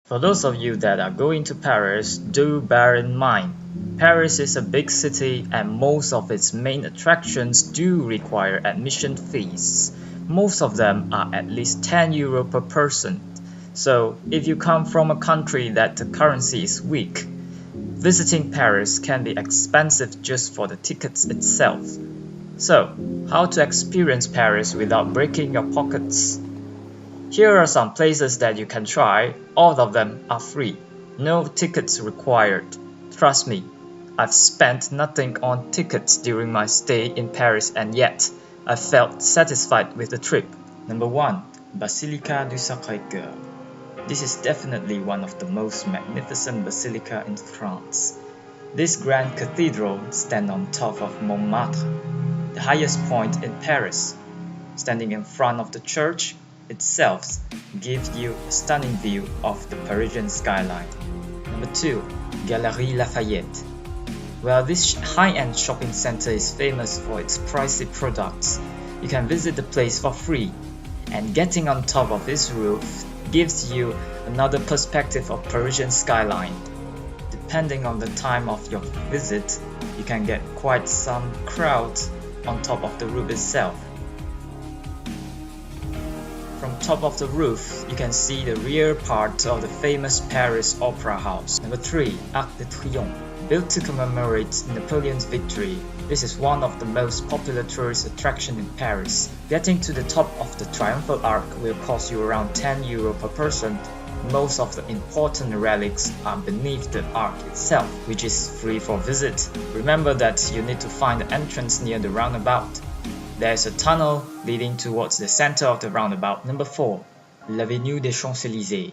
For those of you that are going to Paris, do bear in mind, Paris is a big city and most of its main attractions do require admission fees. Most of them are at least €10 per person. So if you come from a country that the currency is weak, visiting Paris can be expensive just for the tickets itself. So, how to experience Paris without breaking your pockets? Here are some places that you can try. All of them are free. No tickets required. Trust me, I've spent nothing on tickets during my stay in Paris and yet I felt satisfied with the trip. Number 1. Basilica du Sacré-Cœur. This is definitely one of the most magnificent basilica in France. This grand cathedral stands on top of Montmartre, the highest point in Paris. Standing in front of the church itself gives you a stunning view of the Parisian skyline. Number 2. Galeries Lafayette. While this high-end shopping center is famous for its pricey products, you can visit the place for free, and getting on top of its roof gives you another perspective of Parisian skyline. Depending on the time of your visit, you can get quite some crowd on top of the roof itself. From top of the roof, you can see the rear part of the famous Paris Opera House. Number 3. Arc de Triomphe. Built to commemorate Napoleon's victory, this is one of the most popular tourist attractions in Paris. Getting to the top of the Triumphal Arch will cost you around €10 per person. Most of the important relics are beneath the arch itself, which is free for visit. Remember that you need to find the entrance near the roundabout. There is a tunnel leading towards the center of the roundabout. Number 4. L'Avenue des Champs-Élysées.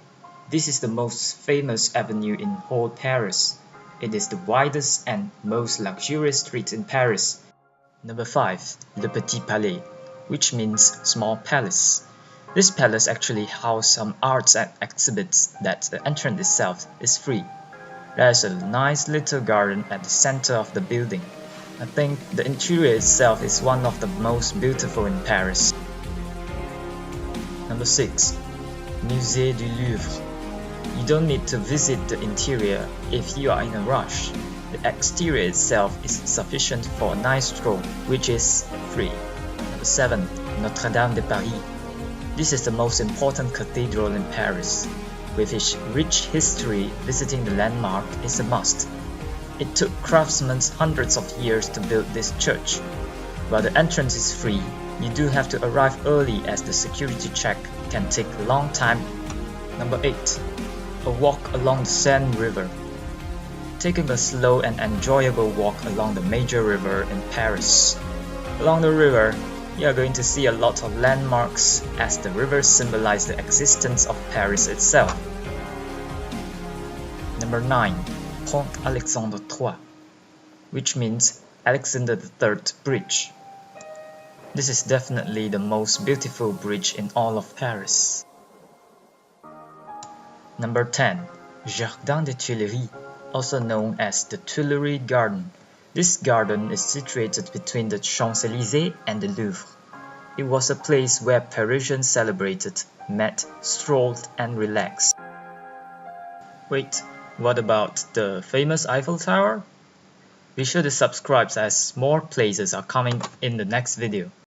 This is the most famous avenue in whole Paris. It is the widest and most luxurious street in Paris. Number 5. Le Petit Palais, which means small palace. This palace actually houses some arts and exhibits that the entrance itself is free. There is a nice little garden at the center of the building. I think the interior itself is one of the most beautiful in Paris. Number 6. Musée du Louvre. You don't need to visit the interior if you are in a rush. The exterior itself is sufficient for a nice stroll, which is free. Number 7. Notre-Dame de Paris. This is the most important cathedral in Paris. With its rich history, visiting the landmark is a must. It took craftsmen hundreds of years to build this church. While the entrance is free, you do have to arrive early as the security check can take a long time. Number 8. A walk along the Seine River. Taking a slow and enjoyable walk along the major river in Paris. Along the river, you are going to see a lot of landmarks as the river symbolizes the existence of Paris itself. Number 9. Pont Alexandre III, which means Alexander III Bridge. This is definitely the most beautiful bridge in all of Paris. Number 10. Jardin des Tuileries, also known as the Tuileries Garden. This garden is situated between the Champs-Élysées and the Louvre. It was a place where Parisians celebrated, met, strolled, and relaxed. Wait, what about the famous Eiffel Tower? Be sure to subscribe as more places are coming in the next video.